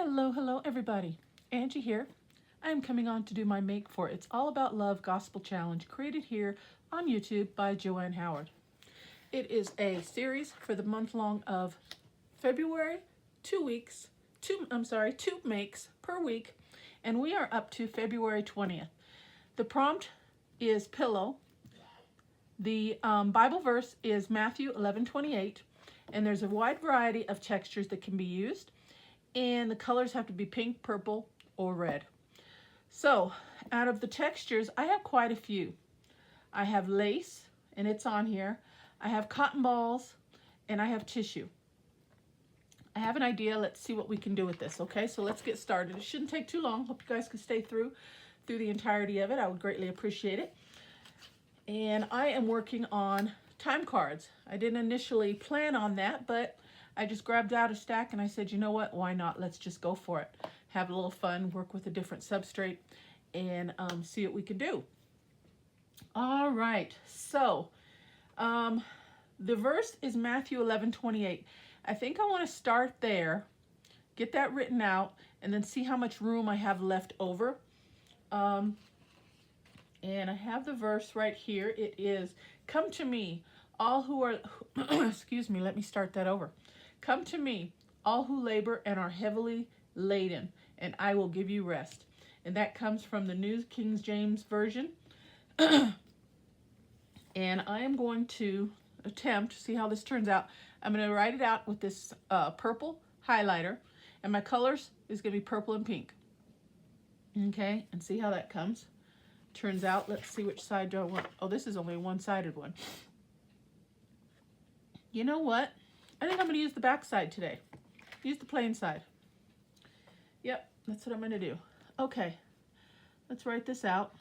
Hello everybody. Angie here. I am coming on to do my Make For It's All About Love Gospel Challenge created here on YouTube by Joanne Howard. It is a series for the month long of February, 2 makes per week, and we are up to February 20th. The prompt is pillow. The Bible verse is Matthew 11:28, and there's a wide variety of textures that can be used. And the colors have to be pink, purple, or red. So, out of the textures, I have quite a few. I have lace, and it's on here. I have cotton balls, and I have tissue. I have an idea. Let's see what we can do with this, okay? So let's get started. It shouldn't take too long. Hope you guys can stay through the entirety of it. I would greatly appreciate it. And I am working on time cards. I didn't initially plan on that, but I just grabbed out a stack and I said, you know what, why not? Let's just go for it. Have a little fun, work with a different substrate, and see what we can do. All right, so the verse is Matthew 11:28. I think I want to start there, get that written out, and then see how much room I have left over. And I have the verse right here. It is, come to me, all who are, excuse me, let me start that over. Come to me, all who labor and are heavily laden, and I will give you rest. And that comes from the New King James Version. And I am going to attempt, see how this turns out. I'm going to write it out with this purple highlighter, and my colors is going to be purple and pink. Okay, and see how that comes. Turns out, let's see which side do I want. Oh, this is only a one-sided one. You know what? I think I'm going to use the back side today. Use the plain side. Yep, that's what I'm going to do. Okay, let's write this out.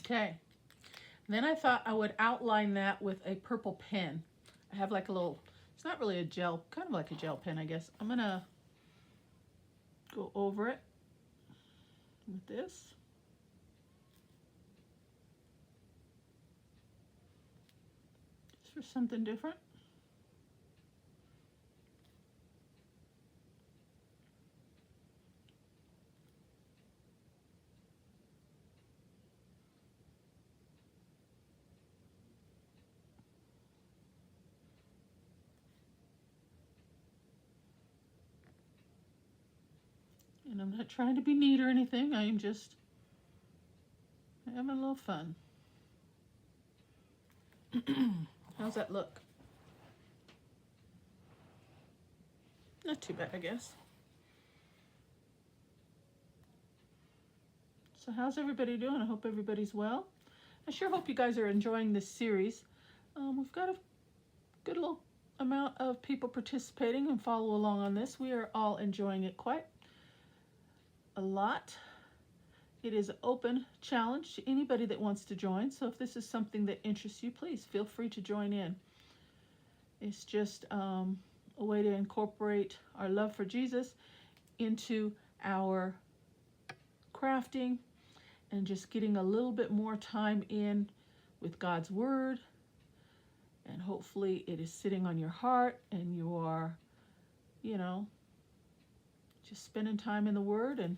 Okay, then I thought I would outline that with a purple pen. I have like a little, it's not really a gel, kind of like a gel pen, I guess. I'm going to go over it with this. Just for something different. And I'm not trying to be neat or anything. I am just having a little fun. How's that look? Not too bad, I guess. So how's everybody doing? I hope everybody's well. I sure hope you guys are enjoying this series. We've got a good little amount of people participating and follow along on this. We are all enjoying it quite a lot. It is an open challenge to anybody that wants to join. So if this is something that interests you, please feel free to join in. It's just a way to incorporate our love for Jesus into our crafting and just getting a little bit more time in with God's Word. And hopefully it is sitting on your heart and you are, you know, just spending time in the Word and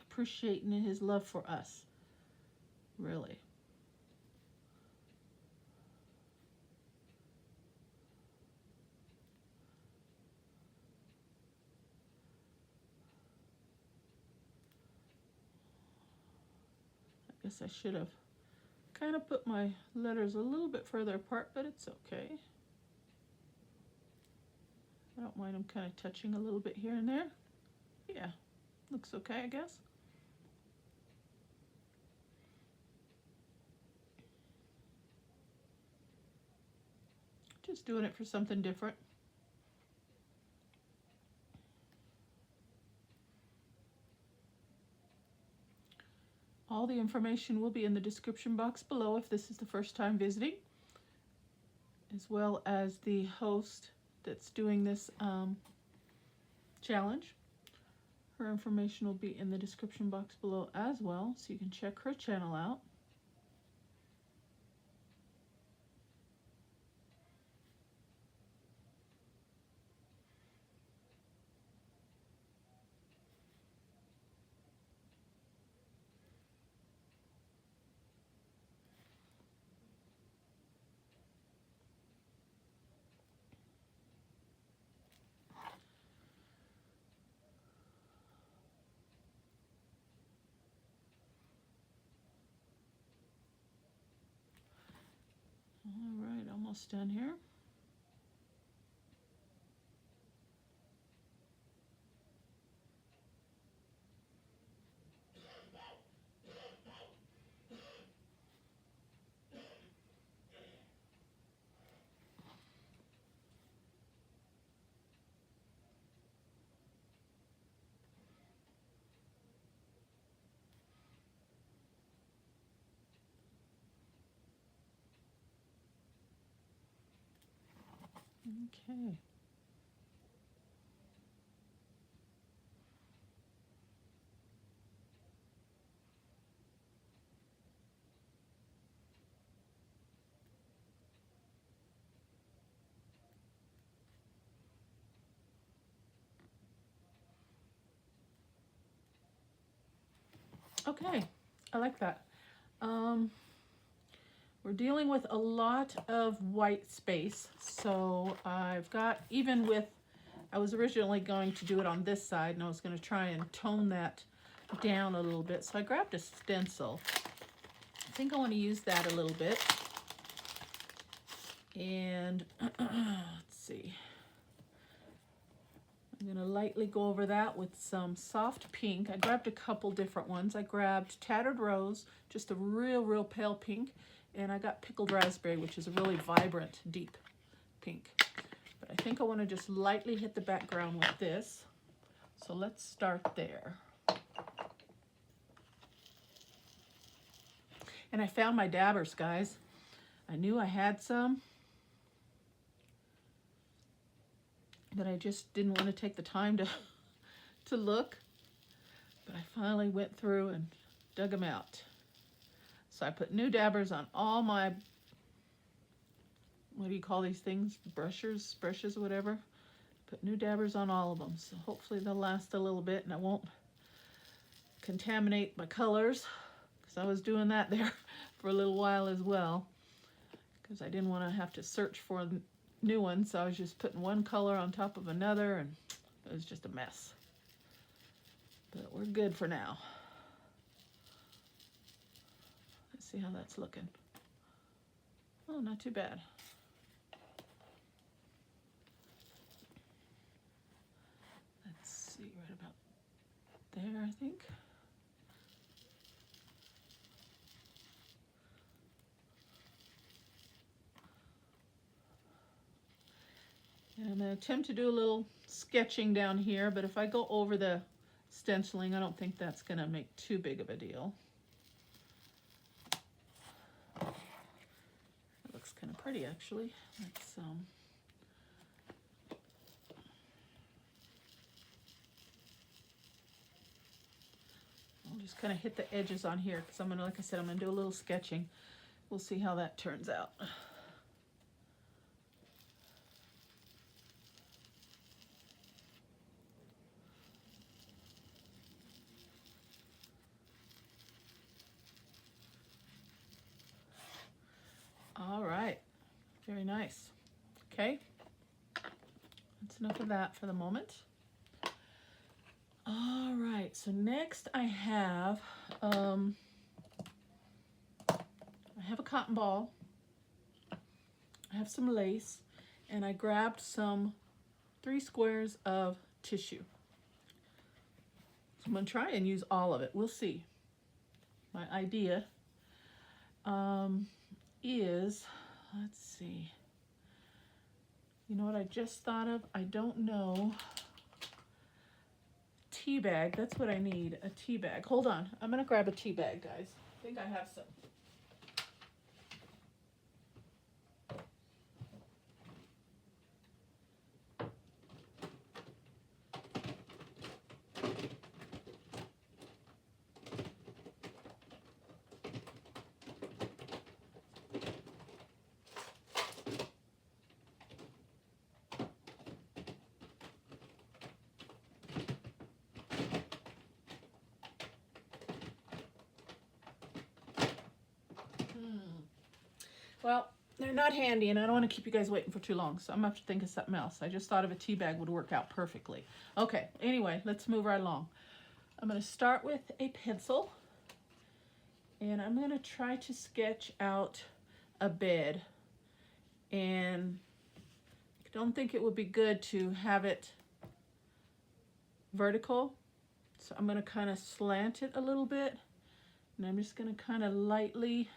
appreciating His love for us, really. Guess I should have kind of put my letters a little bit further apart, but it's okay. I don't mind them kind of touching a little bit here and there. Yeah, looks okay, I guess. Just doing it for something different. All the information will be in the description box below if this is the first time visiting, as well as the host that's doing this challenge. Her information will be in the description box below as well, so you can check her channel out. All right, almost done here. Okay. Okay, I like that. We're dealing with a lot of white space, so I've got, even with, I was originally going to do it on this side, and I was going to try and tone that down a little bit, so I grabbed a stencil. I think I want to use that a little bit, and let's see. I'm going to lightly go over that with some soft pink. I grabbed a couple different ones. I grabbed Tattered Rose, just a real pale pink, and I got Pickled Raspberry, which is a really vibrant, deep pink. But I think I want to just lightly hit the background with this. So let's start there. And I found my dabbers, guys. I knew I had some, but I just didn't want to take the time to look. But I finally went through and dug them out. So I put new dabbers on all my, what do you call these things? Brushes, whatever. Put new dabbers on all of them. So hopefully they'll last a little bit and I won't contaminate my colors, because I was doing that there for a little while as well, because I didn't want to have to search for new ones. So I was just putting one color on top of another, and it was just a mess. But we're good for now. Let's see how that's looking. Oh, not too bad. Let's see, right about there, I think. And I'm going to attempt to do a little sketching down here, but if I go over the stenciling, I don't think that's going to make too big of a deal. It looks kind of pretty, actually. Let's I'll just kind of hit the edges on here, because I'm going to, like I said, I'm going to do a little sketching. We'll see how that turns out. All right, very nice. Okay, that's enough of that for the moment. All right, so next I have have a cotton ball, I have some lace, and I grabbed some 3 squares of tissue. So I'm going to try and use all of it. We'll see. My idea is, let's see. You know what I just thought of? I don't know. Tea bag, that's what I need, a tea bag. Hold on, I'm gonna grab a tea bag, guys. I think I have some. Well, they're not handy, and I don't want to keep you guys waiting for too long, so I'm going to have to think of something else. I just thought of a tea bag would work out perfectly. Okay, anyway, let's move right along. I'm going to start with a pencil, and I'm going to try to sketch out a bed. And I don't think it would be good to have it vertical, so I'm going to kind of slant it a little bit, and I'm just going to kind of lightly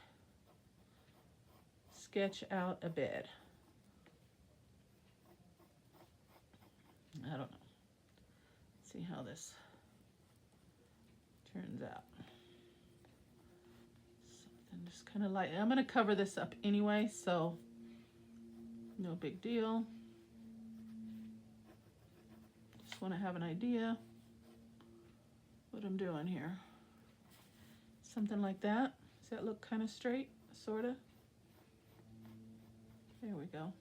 sketch out a bed. I don't know. Let's see how this turns out. Something just kind of light. I'm going to cover this up anyway, so no big deal. Just want to have an idea what I'm doing here. Something like that. Does that look kind of straight? Sort of. There we go.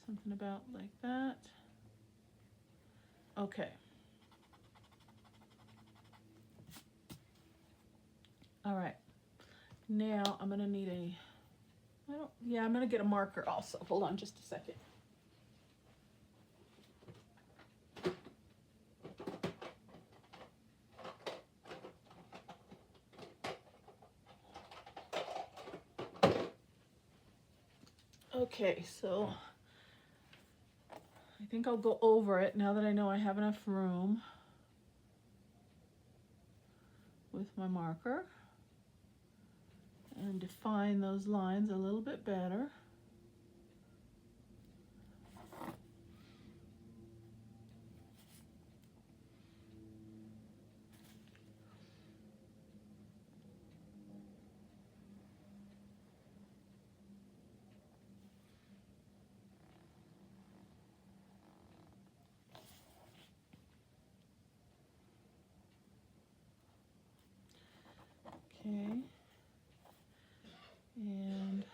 Something about like that. Okay. All right. Now I'm gonna need I'm gonna get a marker also. Hold on just a second. Okay, so I think I'll go over it now that I know I have enough room with my marker and define those lines a little bit better. Okay, and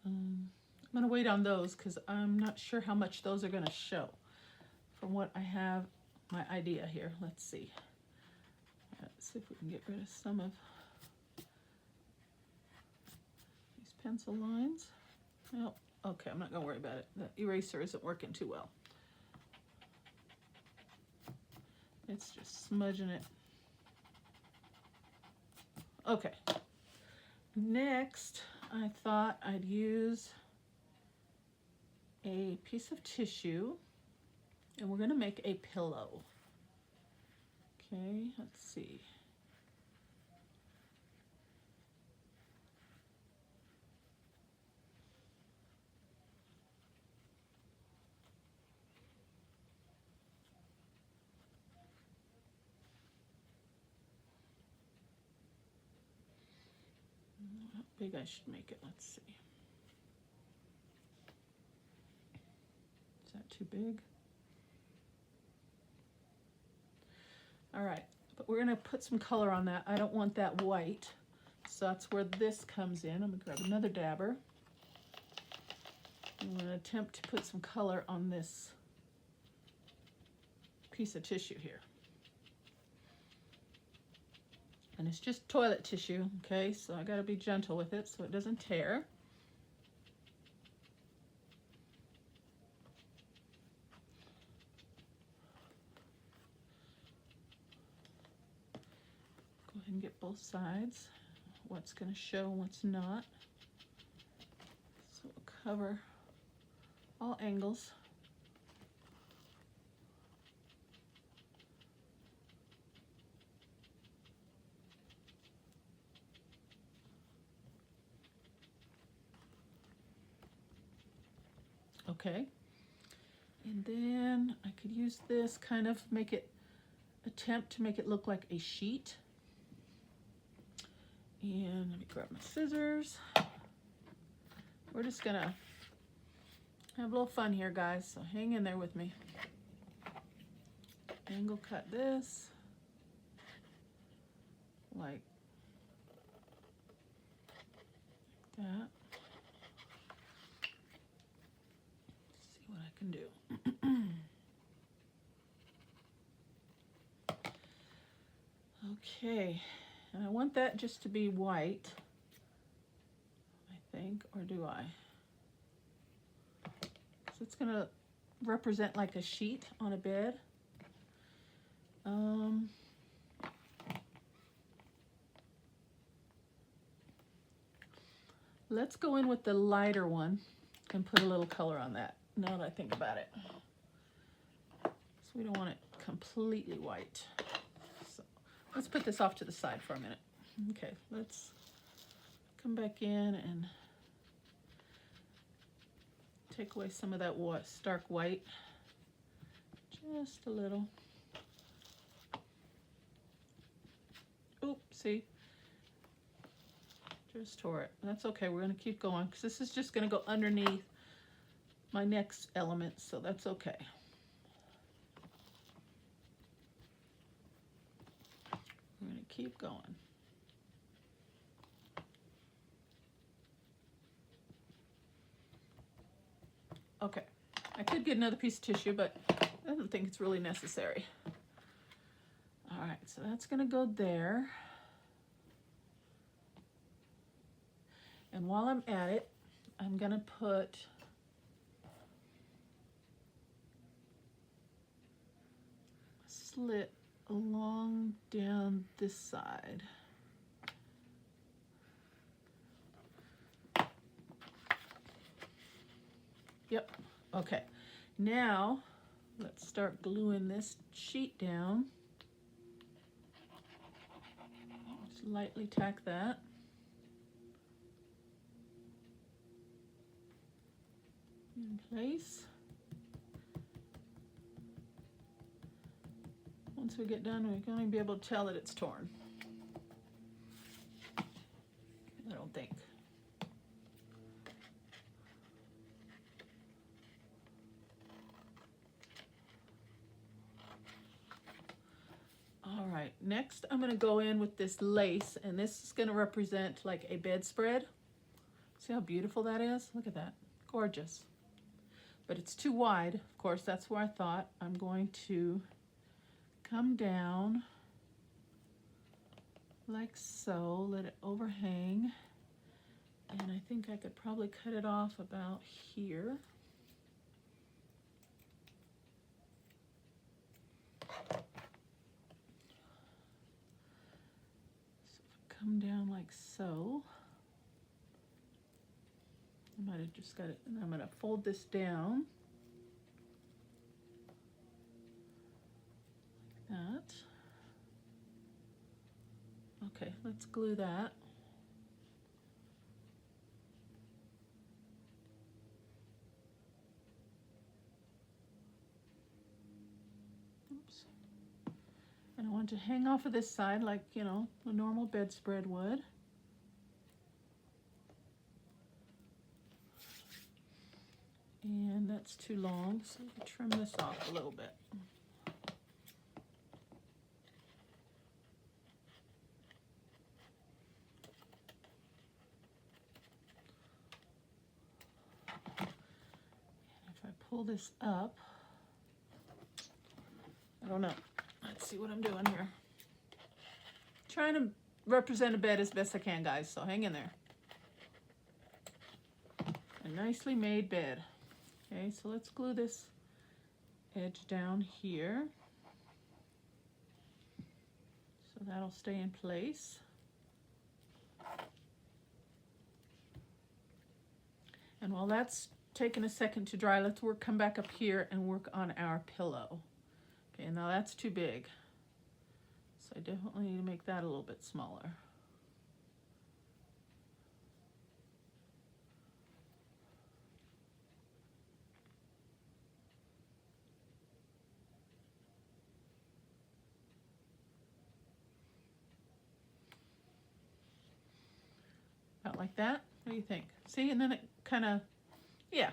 I'm going to wait on those because I'm not sure how much those are going to show from what I have my idea here. Let's see. Let's see if we can get rid of some of these pencil lines. Oh, okay, I'm not going to worry about it. The eraser isn't working too well. It's just smudging it. Okay. Next, I thought I'd use a piece of tissue, and we're going to make a pillow. Okay, let's see. How big I should make it, let's see. Is that too big? All right, but we're gonna put some color on that. I don't want that white, so that's where this comes in. I'm gonna grab another dabber. I'm gonna attempt to put some color on this piece of tissue here. And it's just toilet tissue, okay? So I gotta be gentle with it so it doesn't tear. Go ahead and get both sides. What's gonna show and what's not. So we'll cover all angles. Okay, and then I could use this, kind of attempt to make it look like a sheet. And let me grab my scissors. We're just gonna have a little fun here, guys, so hang in there with me. Angle cut this, like that. See what I can do. Okay, and I want that just to be white, I think, or do I? So it's gonna represent like a sheet on a bed. Let's go in with the lighter one and put a little color on that, now that I think about it. So we don't want it completely white. So let's put this off to the side for a minute. Okay, let's come back in and take away some of that stark white, just a little. Oop, see? Just tore it. That's okay, we're gonna keep going because this is just gonna go underneath my next element, so that's okay. We're gonna keep going. Okay, I could get another piece of tissue, but I don't think it's really necessary. All right, so that's gonna go there. And while I'm at it, I'm gonna put a slit along down this side. Yep, okay. Now, let's start gluing this sheet down. Just lightly tack that. In place. Once we get done, we're going to be able to tell that it's torn. I don't think. All right, next I'm going to go in with this lace, and this is going to represent like a bedspread. See how beautiful that is? Look at that, gorgeous. But it's too wide, of course, that's where I thought I'm going to come down like so, let it overhang, and I think I could probably cut it off about here. So come down like so. I might have just got it, and I'm going to fold this down like that. Okay, let's glue that. Oops. And I want to hang off of this side like, you know, a normal bedspread would. And that's too long, so we can trim this off a little bit. And if I pull this up, I don't know. Let's see what I'm doing here. Trying to represent a bed as best I can, guys, so hang in there. A nicely made bed. Okay, so let's glue this edge down here. So that'll stay in place. And while that's taking a second to dry, let's come back up here and work on our pillow. Okay, now that's too big. So I definitely need to make that a little bit smaller. About like that. What do you think? See, and then it kind of, yeah.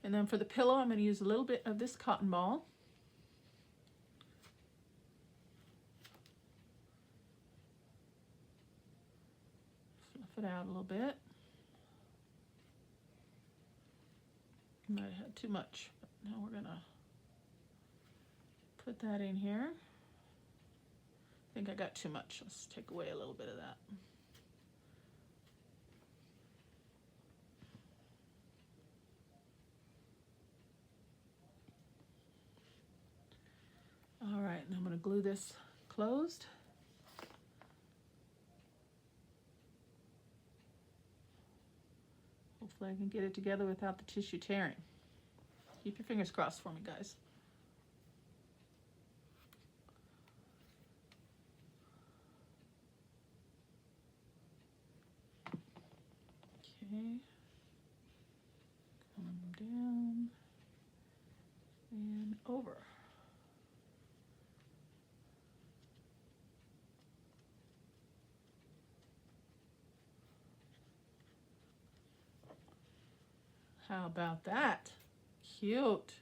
And then for the pillow, I'm going to use a little bit of this cotton ball. Fluff it out a little bit. Might have had too much, but now we're going to put that in here. I think I got too much. Let's take away a little bit of that. All right, and I'm going to glue this closed. Hopefully I can get it together without the tissue tearing. Keep your fingers crossed for me, guys. Okay. Come down and over. How about that? Cute.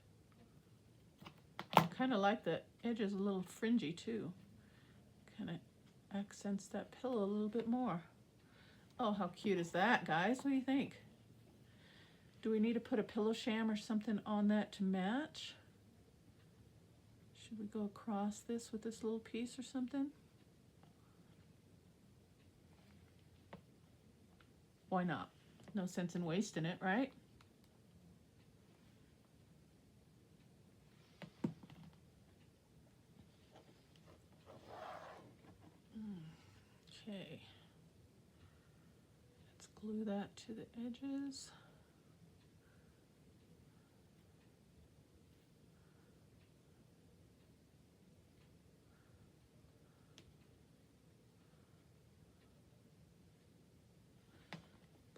I kind of like the edges a little fringy too. Kind of accents that pillow a little bit more. Oh, how cute is that, guys? What do you think? Do we need to put a pillow sham or something on that to match? Should we go across this with this little piece or something? Why not? No sense in wasting it, right? Okay. Let's glue that to the edges.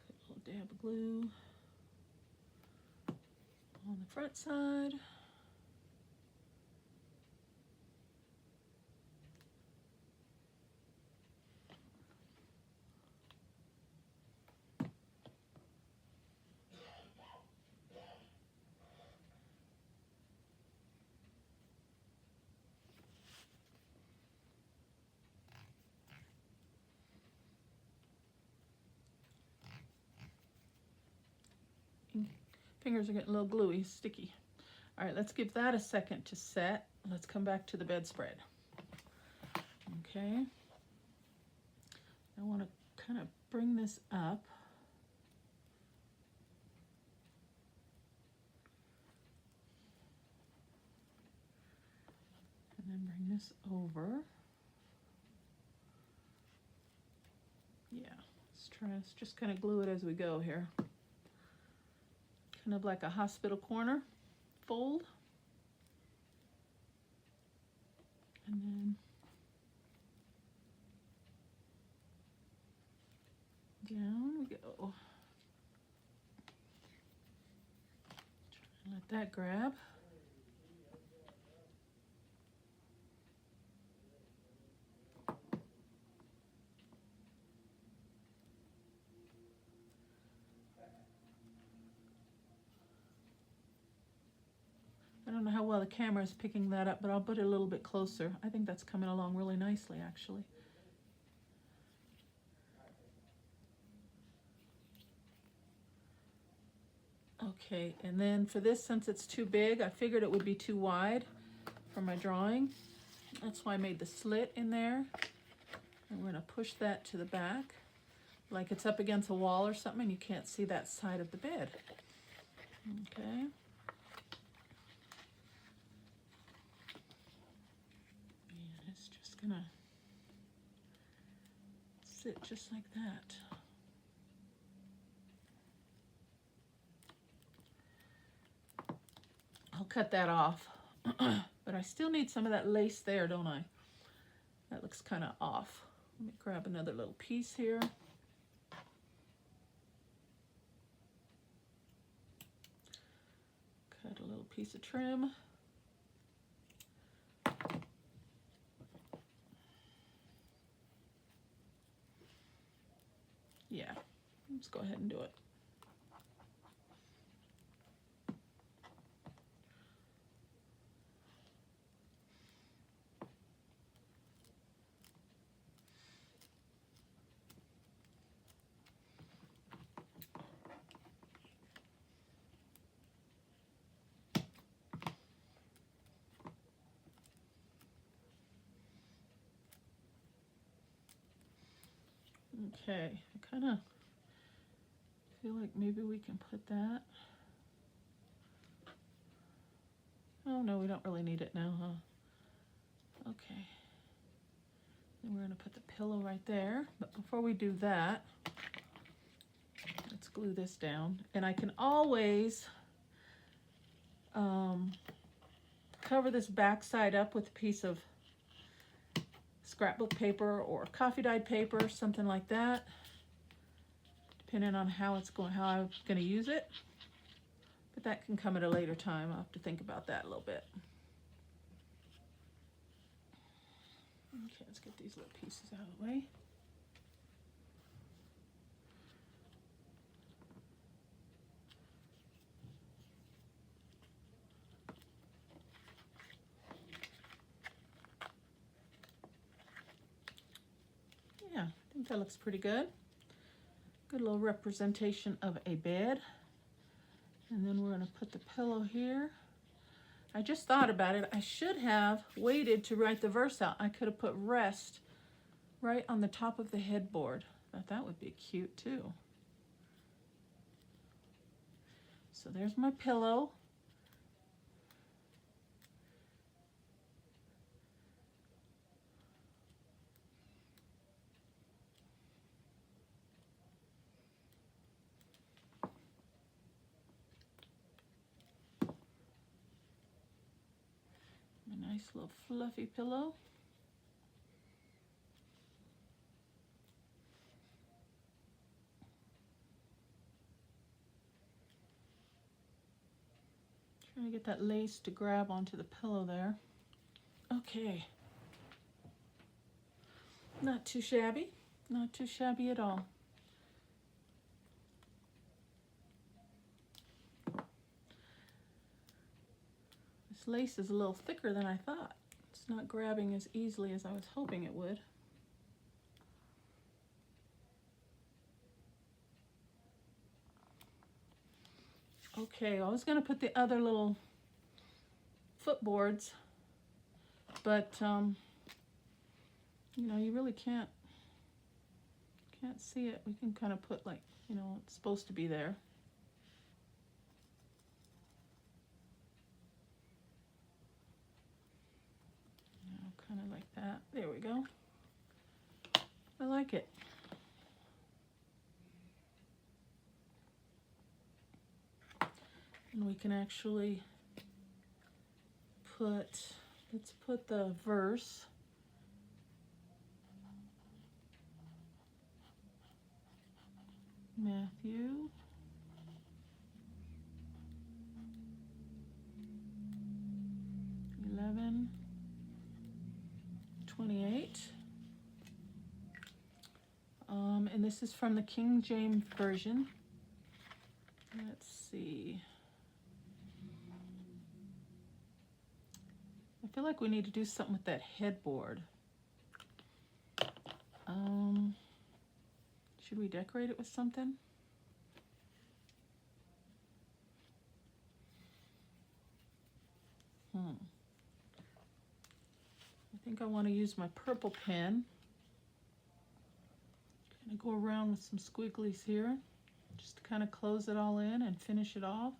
Put a little dab of glue on the front side. Fingers are getting a little gluey, sticky. All right, let's give that a second to set. Let's come back to the bedspread. Okay. I want to kind of bring this up. And then bring this over. Yeah, let's just kind of glue it as we go here. Kind of like a hospital corner fold. And then down we go. Try and let that grab. I don't know how well the camera is picking that up, but I'll put it a little bit closer. I think that's coming along really nicely, actually. Okay, and then for this, since it's too big, I figured it would be too wide. for my drawing. That's why I made the slit in there. And we're going to push that to the back like it's up against a wall or something and you can't see that side of the bed. Okay. And it's just going to sit just like that. I'll cut that off, but I still need some of that lace there, don't I? That looks kind of off. Let me grab another little piece here. Cut a little piece of trim. Yeah, let's go ahead and do it. Okay, I kind of feel like maybe we can put that. Oh no, we don't really need it now, huh? Okay. Then we're going to put the pillow right there. But before we do that, let's glue this down. And I can always cover this back side up with a piece of scrapbook paper or coffee dyed paper, something like that, depending on how I'm going to use it. But that can come at a later time. I'll have to think about that a little bit. Okay, let's get these little pieces out of the way. Yeah, I think that looks pretty good. Good little representation of a bed. And then we're going to put the pillow here. I just thought about it. I should have waited to write the verse out. I could have put rest right on the top of the headboard. I thought that would be cute too. So there's my pillow. A nice little fluffy pillow. Trying to get that lace to grab onto the pillow there. Okay. Not too shabby. Not too shabby at all. This lace is a little thicker than I thought. It's not grabbing as easily as I was hoping it would. Okay, I was going to put the other little footboards, but you know, you really can't see it. We can kind of put, like, you know, it's supposed to be there. Kind of like that. There we go. I like it. And we can actually put, let's put the verse. Matthew 11:28. And this is from the King James Version. Let's see. I feel like we need to do something with that headboard. Should we decorate it with something? think I want to use my purple pen. Kind of go around with some squigglies here, just to kind of close it all in and finish it off.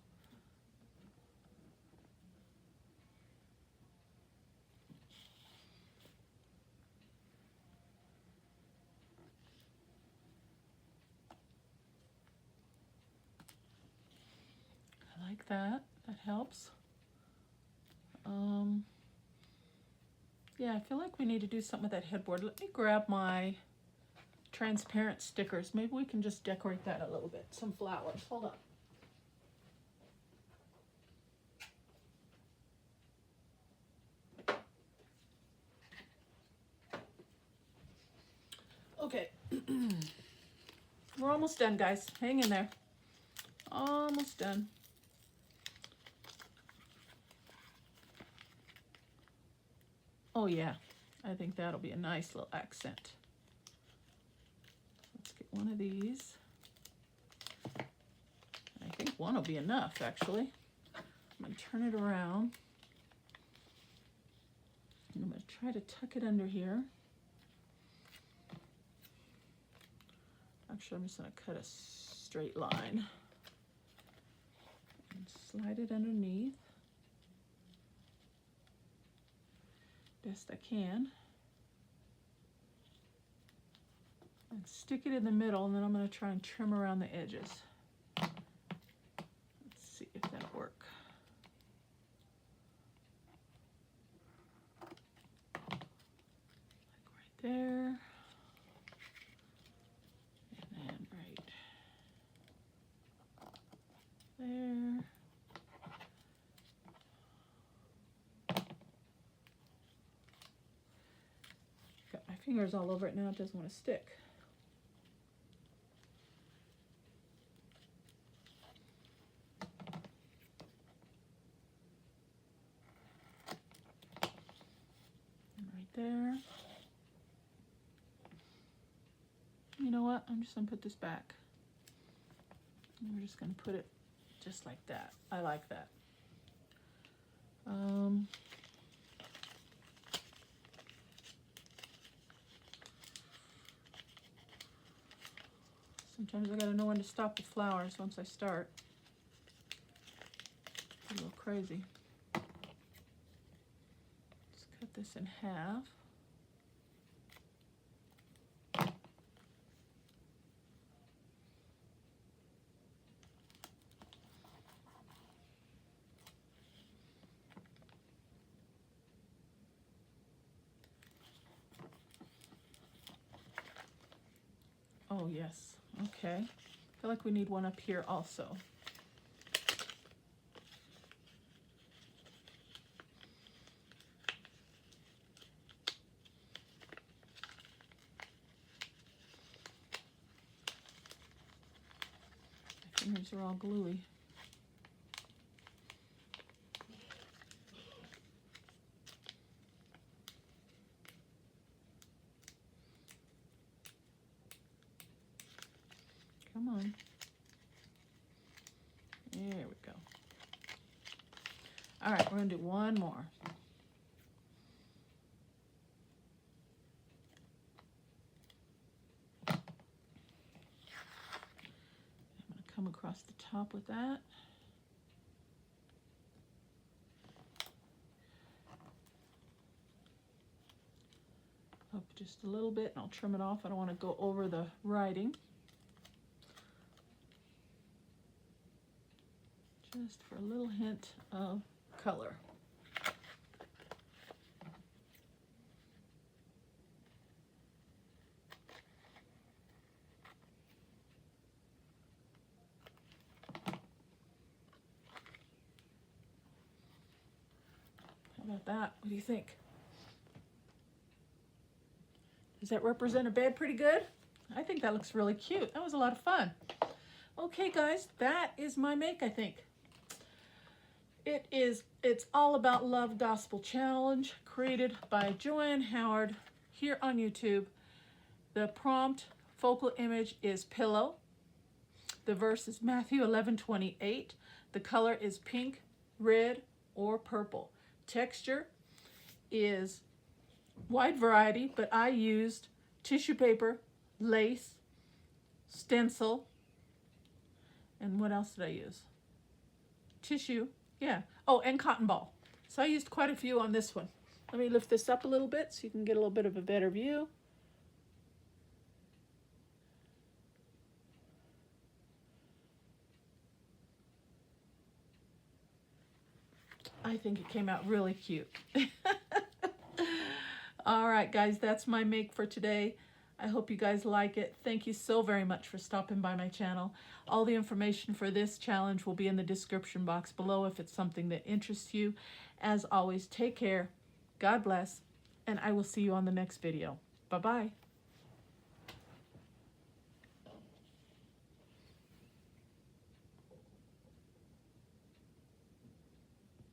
I like that. That helps. Yeah, I feel like we need to do something with that headboard. Let me grab my transparent stickers. Maybe we can just decorate that a little bit. Some flowers. Hold on. Okay. We're almost done, guys. Hang in there. Almost done. Oh yeah, I think that'll be a nice little accent. Let's get one of these. I think one will be enough, actually. I'm going to turn it around. And I'm going to try to tuck it under here. Actually, I'm just going to cut a straight line and slide it underneath best I can, and stick it in the middle, and then I'm going to try and trim around the edges. Let's see if that'll work. Like right there. There. Got my fingers all over it now, it doesn't want to stick. And right there. You know what? I'm just going to put this back. And we're just going to put it just like that. I like that. Sometimes I gotta know when to stop the flowers once I start. It's a little crazy. Let's cut this in half. Oh, yes. Okay. I feel like we need one up here also. My fingers are all gluey. Come on. There we go. All right, we're going to do one more. I'm going to come across the top with that. Up just a little bit, and I'll trim it off. I don't want to go over the writing. Just for a little hint of color. How about that? What do you think? Does that represent a bed pretty good? I think that looks really cute. That was a lot of fun. Okay, guys, that is my make, I think. It's All About Love Gospel Challenge, created by Joanne Howard here on YouTube. The prompt focal image is pillow. The verse is Matthew 11:28. The color is pink, red, or purple. Texture is wide variety, but I used tissue paper, lace, stencil, and what else did I use? Tissue, yeah. Oh, and cotton ball. So I used quite a few on this one. Let me lift this up a little bit so you can get a little bit of a better view. I think it came out really cute. All right, guys, that's my make for today. I hope you guys like it. Thank you so very much for stopping by my channel. All the information for this challenge will be in the description box below if it's something that interests you. As always, take care, God bless, and I will see you on the next video. Bye-bye.